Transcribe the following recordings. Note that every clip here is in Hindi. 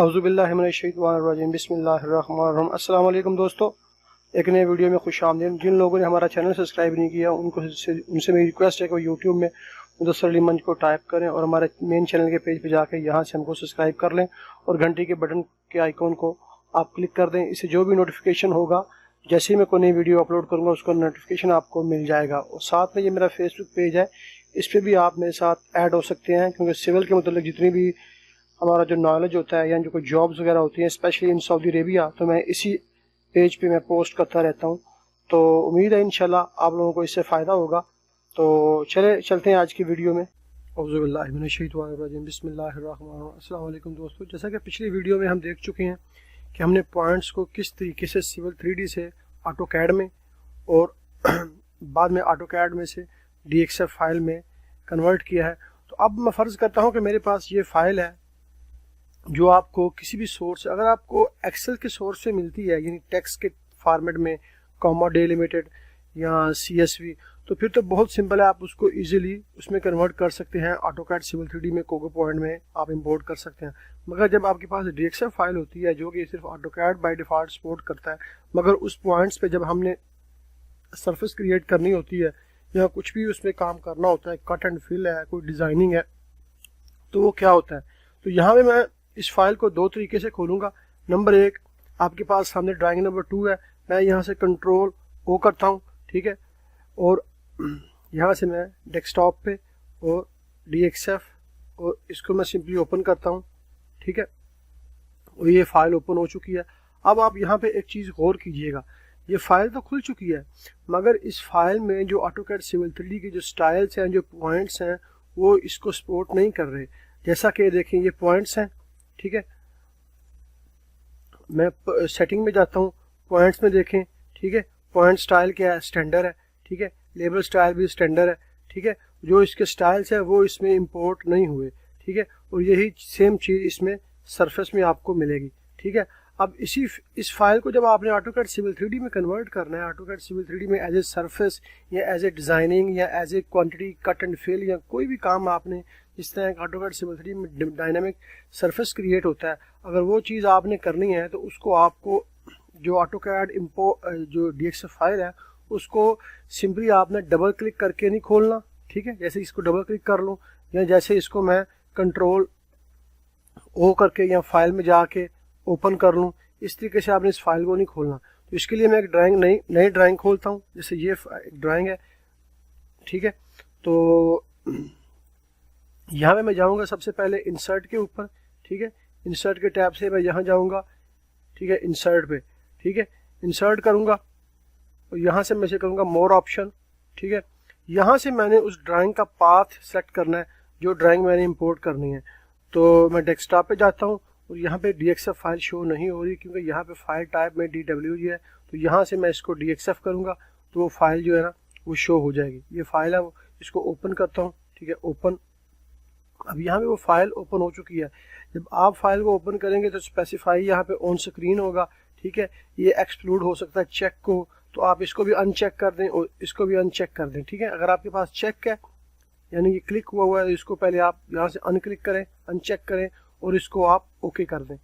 औज़ुबिल्लाहिमिनश्शैतानिर्रजीम बिस्मिल्लाहिर्रहमानिर्रहीम। अस्सलाम वालेकुम दोस्तों, एक नए वीडियो में खुश आमदीद। जिन लोगों ने हमारा चैनल सब्सक्राइब नहीं किया उनसे मेरी रिक्वेस्ट है कि वो यूट्यूब में मुदस्सर अली मंच को टाइप करें और हमारे मेन चैनल के पेज पे जाकर यहाँ से हमको सब्सक्राइब कर लें और घंटी के बटन के आइकॉन को आप क्लिक कर दें। इससे जो भी नोटिफिकेशन होगा, जैसे ही मैं कोई नई वीडियो अपलोड करूँगा उसका नोटिफिकेशन आपको मिल जाएगा। और साथ में ये मेरा फेसबुक पेज है, इस पर भी आप मेरे साथ ऐड हो सकते हैं, क्योंकि सिविल के मतलब जितनी भी हमारा जो नॉलेज होता है या जो कोई जॉब्स वगैरह होती हैं स्पेशली इन सऊदी अरेबिया, तो मैं इसी पेज पे मैं पोस्ट करता रहता हूँ। तो उम्मीद है इंशाल्लाह आप लोगों को इससे फ़ायदा होगा। तो चलते हैं आज की वीडियो में। औज़ुबिल्लाहिमिनश्शैतानिर्रजीम बिस्मिल्लाहिर्रहमानिर्रहीम। अस्सलाम वालेकुम दोस्तों, जैसा कि पिछली वीडियो में हम देख चुके हैं कि हमने पॉइंट्स को किस तरीके से सिविल 3D से ऑटोकैड में और बाद में ऑटोकैड में से DXF फाइल में कन्वर्ट किया है। तो अब मैं फ़र्ज़ करता हूँ कि मेरे पास ये फ़ाइल है जो आपको किसी भी सोर्स, अगर आपको एक्सेल के सोर्स से मिलती है यानी टेक्स्ट के फॉर्मेट में, कॉमा डिलिमिटेड या CSV, तो फिर तो बहुत सिंपल है, आप उसको इजीली उसमें कन्वर्ट कर सकते हैं। ऑटोकैड सिविल 3D में कोको पॉइंट में आप इंपोर्ट कर सकते हैं। मगर जब आपके पास DXF फाइल होती है जो कि सिर्फ ऑटोकैड बाय डिफ़ॉल्ट सपोर्ट करता है, मगर उस पॉइंट्स पे जब हमने सरफेस क्रिएट करनी होती है या कुछ भी उसमें काम करना होता है, कट एंड फिल है, कोई डिज़ाइनिंग है, तो वो क्या होता है। तो यहाँ पे मैं इस फाइल को दो तरीके से खोलूँगा। नंबर एक, आपके पास सामने ड्राइंग नंबर 2 है, मैं यहाँ से कंट्रोल O करता हूँ, ठीक है, और यहाँ से मैं डेस्कटॉप पे और DXF और इसको मैं सिंपली ओपन करता हूँ, ठीक है, और ये फाइल ओपन हो चुकी है। अब आप यहाँ पे एक चीज़ गौर कीजिएगा, ये फाइल तो खुल चुकी है मगर इस फाइल में जो ऑटोकैड सिविल 3D के जो स्टाइल्स हैं, जो पॉइंट्स हैं, वो इसको सपोर्ट नहीं कर रहे। जैसा कि देखें ये पॉइंट्स हैं, ठीक है, मैं सेटिंग में जाता हूँ, पॉइंट्स में देखें, ठीक है, पॉइंट स्टाइल क्या है, स्टैंडर्ड है, ठीक है, लेबल स्टाइल भी स्टैंडर्ड है, ठीक है, जो इसके स्टाइल्स है वो इसमें इंपोर्ट नहीं हुए, ठीक है, और यही सेम चीज़ इसमें सरफेस में आपको मिलेगी, ठीक है। अब इस फाइल को जब आपने ऑटोकैड सिविल 3D में कन्वर्ट करना है, ऑटोकैड सिविल 3D में एज ए सरफेस या एज ए डिज़ाइनिंग या as a quantity cut and fill या कोई भी काम आपने, जिस तरह ऑटोकैड सिविल 3D में डायनामिक सरफेस क्रिएट होता है, अगर वो चीज़ आपने करनी है तो उसको आपको जो ऑटोकैड जो DXF फाइल है उसको सिंपली आपने डबल क्लिक करके नहीं खोलना, ठीक है, जैसे इसको डबल क्लिक कर लूँ या जैसे इसको मैं कंट्रोल O करके या फाइल में जाके ओपन कर लूँ, इस तरीके से आपने इस फाइल को नहीं खोलना। तो इसके लिए मैं एक नई ड्राइंग खोलता हूँ, जैसे ये एक ड्राइंग है, ठीक है। तो यहाँ पे मैं जाऊँगा सबसे पहले इंसर्ट के ऊपर, ठीक है, इंसर्ट के टैब से मैं यहाँ जाऊँगा, ठीक है, इंसर्ट पे, ठीक है, इंसर्ट करूँगा और यहाँ से मैं से करूँगा मोर ऑप्शन, ठीक है। यहाँ से मैंने उस ड्राइंग का पाथ सेलेक्ट करना है जो ड्राइंग मैंने इंपोर्ट करनी है। तो मैं डेस्कटॉप पे जाता हूँ और यहाँ पे DXF फाइल शो नहीं हो रही क्योंकि यहाँ पे फाइल टाइप में DWG है। तो यहाँ से मैं इसको DXF करूँगा तो वो फाइल जो है ना वो शो हो जाएगी। ये फाइल है, वो इसको ओपन करता हूँ, ठीक है, ओपन। अब यहाँ पे वो फाइल ओपन हो चुकी है। जब आप फाइल को ओपन करेंगे तो स्पेसिफाई यहाँ पे ऑन स्क्रीन होगा, ठीक है। ये एक्सक्लूड हो सकता है चेक को, तो आप इसको भी अनचेक कर दें और इसको भी अनचेक कर दें, ठीक है। अगर आपके पास चेक है यानी ये क्लिक हुआ है, इसको पहले आप यहाँ से अनक्लिक करें, अनचेक करें और इसको आप ओके कर दें।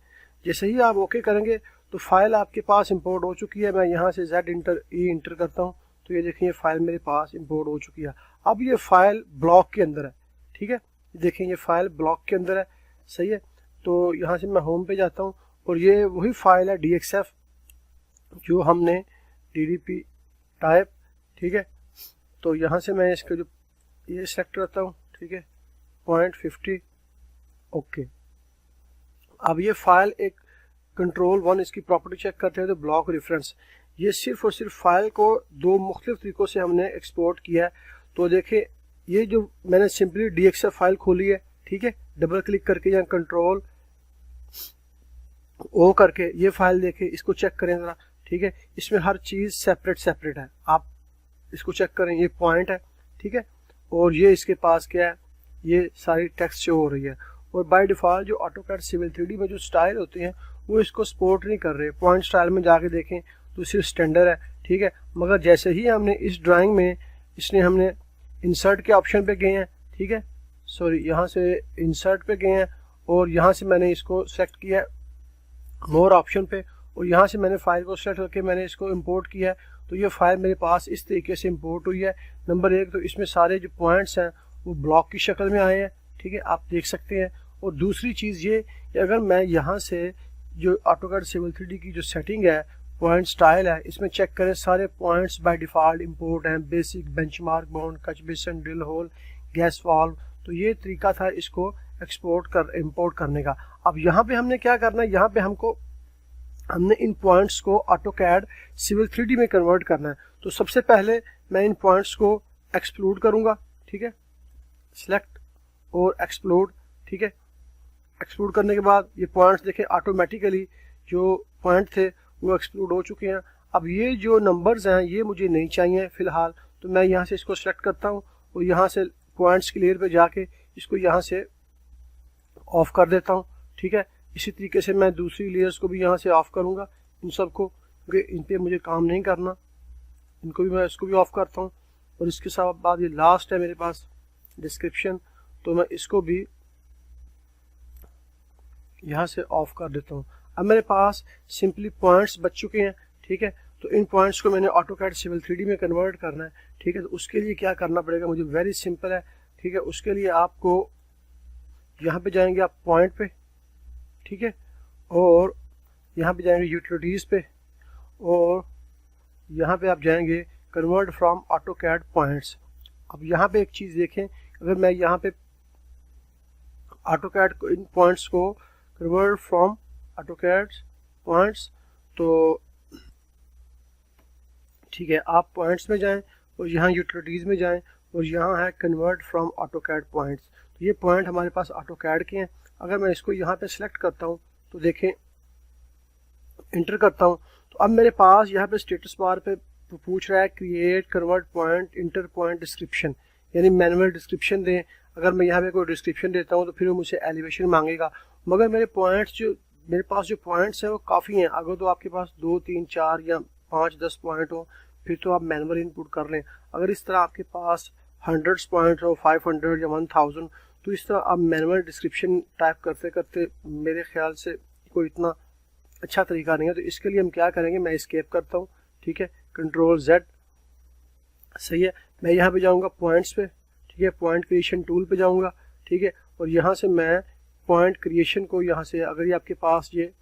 जैसे ही आप ओके करेंगे तो फाइल आपके पास इंपोर्ट हो चुकी है। मैं यहाँ से Z इंटर करता हूँ तो ये देखिए फाइल मेरे पास इंपोर्ट हो चुकी है। अब ये फाइल ब्लॉक के अंदर है, ठीक है, देखें ये फाइल ब्लॉक के अंदर है, सही है। तो यहाँ से मैं होम पे जाता हूँ और ये वही फाइल है DXF जो हमने DDP टाइप, ठीक है। तो यहाँ से मैं इसका जो ये सेलेक्ट करता हूँ, ठीक है, 0.50, ओके। अब ये फाइल एक कंट्रोल 1 इसकी प्रॉपर्टी चेक करते हैं तो ब्लॉक रेफरेंस, ये सिर्फ और सिर्फ फाइल को दो मुख्तलिफ तरीक़ों से हमने एक्सपोर्ट किया है। तो देखिए ये जो मैंने सिंपली DXF फाइल खोली है, ठीक है, डबल क्लिक करके या कंट्रोल O करके ये फाइल देखें, इसको चेक करें ज़रा, ठीक है, इसमें हर चीज़ सेपरेट है, आप इसको चेक करें, ये पॉइंट है, ठीक है, और ये इसके पास क्या है, ये सारी टेक्स्ट शो हो रही है। और बाय डिफ़ॉल्ट जो ऑटोकैड सिविल 3D में जो स्टाइल होते हैं वो इसको सपोर्ट नहीं कर रहे। पॉइंट स्टाइल में जाके देखें तो सिर्फ स्टैंडर्ड है, ठीक है, मगर जैसे ही हमने इस ड्राइंग में हमने इंसर्ट के ऑप्शन पे गए हैं, ठीक है, सॉरी यहाँ से इंसर्ट पे गए हैं और यहाँ से मैंने इसको सेलेक्ट किया मोर ऑप्शन पे, और यहाँ से मैंने फाइल को सेलेक्ट करके मैंने इसको इंपोर्ट किया है। तो ये फाइल मेरे पास इस तरीके से इंपोर्ट हुई है। नंबर 1 तो इसमें सारे जो पॉइंट्स हैं वो ब्लॉक की शक्ल में आए हैं, ठीक है, आप देख सकते हैं। और दूसरी चीज़ ये कि अगर मैं यहाँ से जो AutoCAD Civil 3D की जो सेटिंग है, पॉइंट स्टाइल है, इसमें चेक करें सारे पॉइंट्स बाय डिफ़ॉल्ट इंपोर्ट हैं, बेसिक, बेंचमार्क, बाउंड, कच बेसन, ड्रिल होल, गैस वाल्व। तो ये तरीका था इसको इंपोर्ट करने का। अब यहाँ पे हमने क्या करना है, यहाँ पे हमने इन पॉइंट्स को AutoCAD Civil 3D में कन्वर्ट करना है। तो सबसे पहले मैं इन पॉइंट्स को एक्सप्लोड करूँगा, ठीक है, सिलेक्ट और एक्सप्लोड, ठीक है। एक्सप्लोड करने के बाद ये पॉइंट्स देखें ऑटोमेटिकली जो पॉइंट थे वो एक्सप्लोड हो चुके हैं। अब ये जो नंबर्स हैं ये मुझे नहीं चाहिए फ़िलहाल, तो मैं यहाँ से इसको सेलेक्ट करता हूँ और यहाँ से पॉइंट्स क्लियर पे जाके इसको यहाँ से ऑफ कर देता हूँ, ठीक है। इसी तरीके से मैं दूसरी लेयर्स को भी यहाँ से ऑफ करूँगा, इन सब को, क्योंकि इन पे मुझे काम नहीं करना। इनको भी मैं इसको भी ऑफ करता हूँ। और इसके साथ बाद ये लास्ट है मेरे पास डिस्क्रिप्शन, तो मैं इसको भी यहाँ से ऑफ कर देता हूँ। अब मेरे पास सिंपली पॉइंट्स बच चुके हैं, ठीक है। तो इन पॉइंट्स को मैंने AutoCAD Civil 3D में कन्वर्ट करना है, ठीक है। तो उसके लिए क्या करना पड़ेगा मुझे, वेरी सिंपल है, ठीक है। उसके लिए आपको यहाँ पे जाएंगे आप पॉइंट पे, ठीक है, और यहाँ पे जाएंगे यूटिलिटीज़ पे, और यहाँ पे आप जाएंगे कन्वर्ट फ्रॉम AutoCAD पॉइंट्स। अब यहाँ पे एक चीज़ देखें, अगर मैं यहाँ पे AutoCAD को इन पॉइंट्स को कन्वर्ट फ्रॉम AutoCAD पॉइंट्स, तो ठीक है, आप पॉइंट्स में जाएं और यहाँ यूटिलिटीज़ में जाएं और यहाँ है कन्वर्ट फ्रॉम AutoCAD पॉइंट्स। तो ये पॉइंट हमारे पास AutoCAD के हैं। अगर मैं इसको यहाँ पे सिलेक्ट करता हूँ तो देखें, इंटर करता हूँ, तो अब मेरे पास यहाँ पे स्टेटस बार पे पूछ रहा है create convert point inter point description, यानी मैनुअल डिस्क्रिप्शन दें। अगर मैं यहाँ पे कोई डिस्क्रिप्शन देता हूँ तो फिर वो मुझसे एलिवेशन मांगेगा, मगर मेरे पास जो पॉइंट्स हैं वो काफ़ी हैं। अगर तो आपके पास 2, 3, 4 या 5, 10 पॉइंट हो फिर तो आप मैनुअल इनपुट कर लें। अगर इस तरह आपके पास 100 पॉइंट हो, 500 या 1000, तो इस तरह आप मैनुअल डिस्क्रिप्शन टाइप करते करते मेरे ख्याल से कोई इतना अच्छा तरीका नहीं है। तो इसके लिए हम क्या करेंगे, मैं एस्केप करता हूँ, ठीक है, Ctrl+Z, सही है। मैं यहाँ पे जाऊँगा पॉइंट्स पे, ठीक है, पॉइंट क्रिएशन टूल पे जाऊँगा, ठीक है, और यहाँ से मैं पॉइंट क्रिएशन को यहाँ से, अगर ये आपके पास ये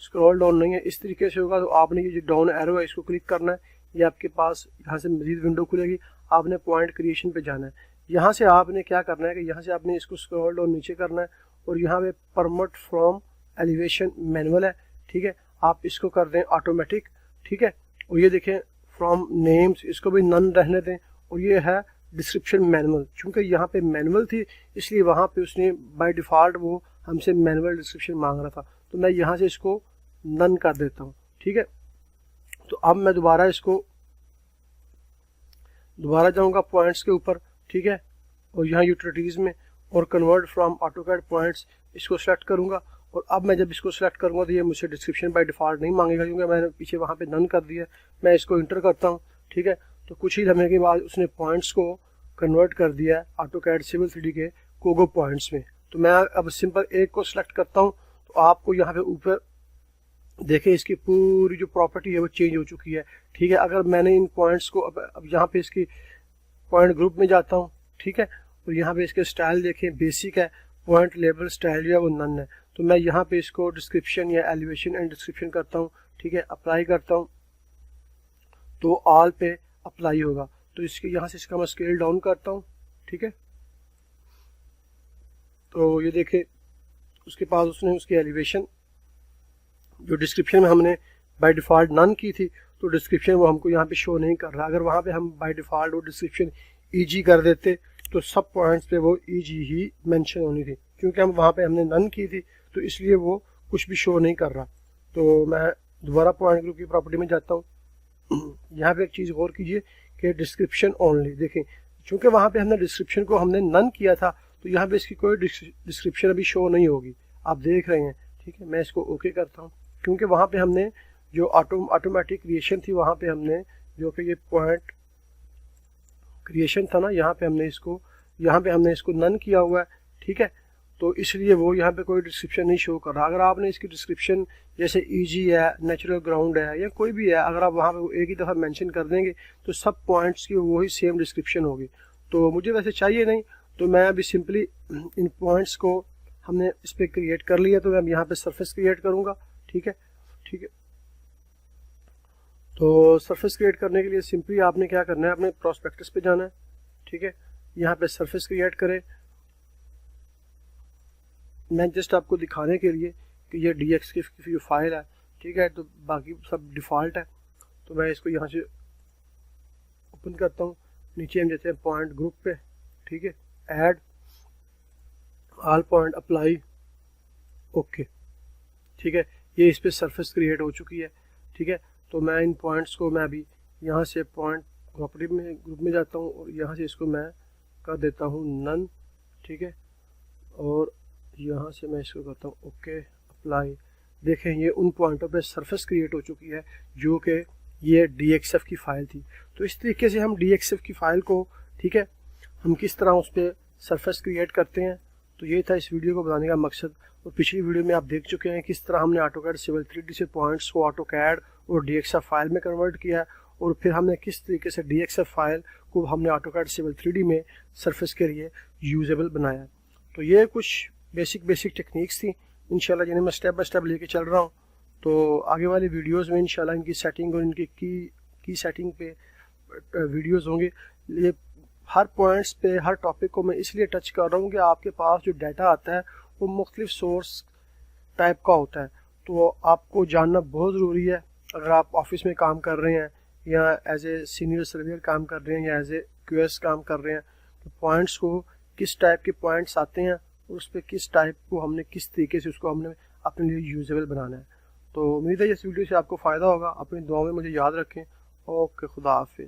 स्क्रॉल डाउन नहीं है इस तरीके से होगा, तो आपने ये जो डाउन एरो है इसको क्लिक करना है, ये आपके पास यहाँ से मजीद विंडो खुलेगी, आपने पॉइंट क्रिएशन पे जाना है। यहाँ से आपने क्या करना है कि यहाँ से आपने इसको स्क्रॉल डाउन नीचे करना है और यहाँ पे परमिट फ्रॉम एलिवेशन मैनुअल है, ठीक है, आप इसको कर दें ऑटोमेटिक, ठीक है। और ये देखें फ्रॉम नेम्स, इसको भी नन रहने दें। और ये है डिस्क्रिप्शन मैनुअल, चूँकि यहाँ पे मैनुअल थी इसलिए वहाँ पे उसने बाय डिफ़ॉल्ट वो हमसे मैनुअल डिस्क्रिप्शन मांग रहा था, तो मैं यहाँ से इसको नन कर देता हूँ, ठीक है। तो अब मैं दोबारा जाऊँगा पॉइंट्स के ऊपर, ठीक है, और यहाँ यूटिलिटीज़ में और कन्वर्ट फ्रॉम AutoCAD पॉइंट्स इसको सेलेक्ट करूँगा। और अब मैं जब इसको सेलेक्ट करूँगा तो ये मुझसे डिस्क्रिप्शन बाय डिफ़ॉल्ट नहीं मांगेगा, क्योंकि मैंने पीछे वहाँ पे नन कर दिया। मैं इसको इंटर करता हूँ, ठीक है। तो कुछ ही समय के बाद उसने पॉइंट्स को कन्वर्ट कर दिया है AutoCAD Civil 3D के कोगो पॉइंट्स में। तो मैं अब सिंपल एक को सिलेक्ट करता हूँ, तो आपको यहाँ पे ऊपर देखें इसकी पूरी जो प्रॉपर्टी है वो चेंज हो चुकी है, ठीक है। अगर मैंने इन पॉइंट्स को अब यहाँ पे इसकी पॉइंट ग्रुप में जाता हूँ, ठीक है, और यहाँ पे इसके स्टाइल देखें, बेसिक है, पॉइंट लेबल स्टाइल जो है वो नन है। तो मैं यहाँ पे इसको डिस्क्रिप्शन या एलिवेशन एंड डिस्क्रिप्शन करता हूँ, ठीक है, अप्लाई करता हूँ, तो ऑल पे अप्लाई होगा। तो इसके यहाँ से इसका मैं स्केल डाउन करता हूँ, ठीक है। तो ये देखें उसके पास उसने उसकी एलिवेशन जो डिस्क्रिप्शन में हमने बाय डिफ़ॉल्ट नन की थी, तो डिस्क्रिप्शन वो हमको यहाँ पे शो नहीं कर रहा। अगर वहाँ पे हम बाय डिफ़ॉल्ट वो डिस्क्रिप्शन ईजी कर देते तो सब पॉइंट्स पे वो ईजी ही मेंशन होनी थी, क्योंकि हम वहाँ पे हमने नन की थी तो इसलिए वो कुछ भी शो नहीं कर रहा। तो मैं दोबारा पॉइंट ग्रुप की प्रॉपर्टी में जाता हूँ। यहाँ पे एक चीज़ गौर कीजिए कि डिस्क्रिप्शन ओनली, देखें चूँकि वहाँ पे हमने डिस्क्रिप्शन को हमने नन किया था तो यहाँ पे इसकी कोई डिस्क्रिप्शन अभी शो नहीं होगी, आप देख रहे हैं, ठीक है। मैं इसको ओके करता हूँ, क्योंकि वहाँ पे हमने जो ऑटोमेटिक क्रिएशन थी वहाँ पे हमने जो कि ये पॉइंट क्रिएशन था ना, यहाँ पे हमने इसको नन किया हुआ है, ठीक है। तो इसलिए वो यहाँ पे कोई डिस्क्रिप्शन नहीं शो कर रहा। अगर आपने इसकी डिस्क्रिप्शन जैसे ईजी है, नेचुरल ग्राउंड है या कोई भी है, अगर आप वहाँ पे एक ही दफ़ा मेंशन कर देंगे तो सब पॉइंट्स की वही सेम डिस्क्रिप्शन होगी। तो मुझे वैसे चाहिए नहीं, तो मैं अभी सिंपली इन पॉइंट्स को हमने इस पर क्रिएट कर लिया, तो मैं यहाँ पे सरफेस क्रिएट करूँगा। ठीक है, ठीक है। तो सरफेस क्रिएट करने के लिए सिंपली आपने क्या करना है, अपने प्रोस्पेक्टस पे जाना है। ठीक है, यहाँ पे सरफेस क्रिएट करें। मैं जस्ट आपको दिखाने के लिए कि ये DX की जो फाइल है, ठीक है, तो बाकी सब डिफ़ॉल्ट है। तो मैं इसको यहाँ से ओपन करता हूँ। नीचे हम जाते हैं पॉइंट ग्रुप पे। ठीक है, add all point, apply, okay. ठीक है, ये इस पर सरफेस क्रिएट हो चुकी है। ठीक है, तो मैं इन पॉइंट्स को मैं अभी यहाँ से पॉइंट प्रॉपर्टी में ग्रुप में जाता हूँ और यहाँ से इसको मैं कर देता हूँ नन। ठीक है, और यहाँ से मैं इसको करता हूँ ओके, अप्लाई। देखें ये उन पॉइंटों पे सरफेस क्रिएट हो चुकी है जो कि ये DXF की फ़ाइल थी। तो इस तरीके से हम DXF की फ़ाइल को, ठीक है, हम किस तरह उस पर सरफेस क्रिएट करते हैं। तो ये था इस वीडियो को बनाने का मकसद। और पिछली वीडियो में आप देख चुके हैं किस तरह हमने AutoCAD Civil 3D से पॉइंट्स को AutoCAD और DXF फाइल में कन्वर्ट किया, और फिर हमने किस तरीके से DXF फाइल को हमने AutoCAD Civil 3D में सरफेस के लिए यूजेबल बनाया। तो ये कुछ बेसिक टेक्निक्स थी इंशाल्लाह, जिन्हें मैं स्टेप बाय स्टेप लेके चल रहा हूँ। तो आगे वाली वीडियोस में इंशाल्लाह इनकी सेटिंग और इनकी की सेटिंग पे वीडियोस होंगे। ये हर पॉइंट्स पे, हर टॉपिक को मैं इसलिए टच कर रहा हूँ कि आपके पास जो डाटा आता है वो मुख्तलिफ सोर्स टाइप का होता है, तो आपको जानना बहुत ज़रूरी है। अगर आप ऑफिस में काम कर रहे हैं या एज ए सीनियर सर्वेयर काम कर रहे हैं या एज ए QS काम कर रहे हैं, तो पॉइंट्स को किस टाइप के पॉइंट्स आते हैं और उस पर किस टाइप को हमने किस तरीके से उसको हमने अपने लिए यूजेबल बनाना है। तो उम्मीद है इस वीडियो से आपको फ़ायदा होगा। अपनी दुआ में मुझे याद रखें। ओके, खुदा हाफिज़।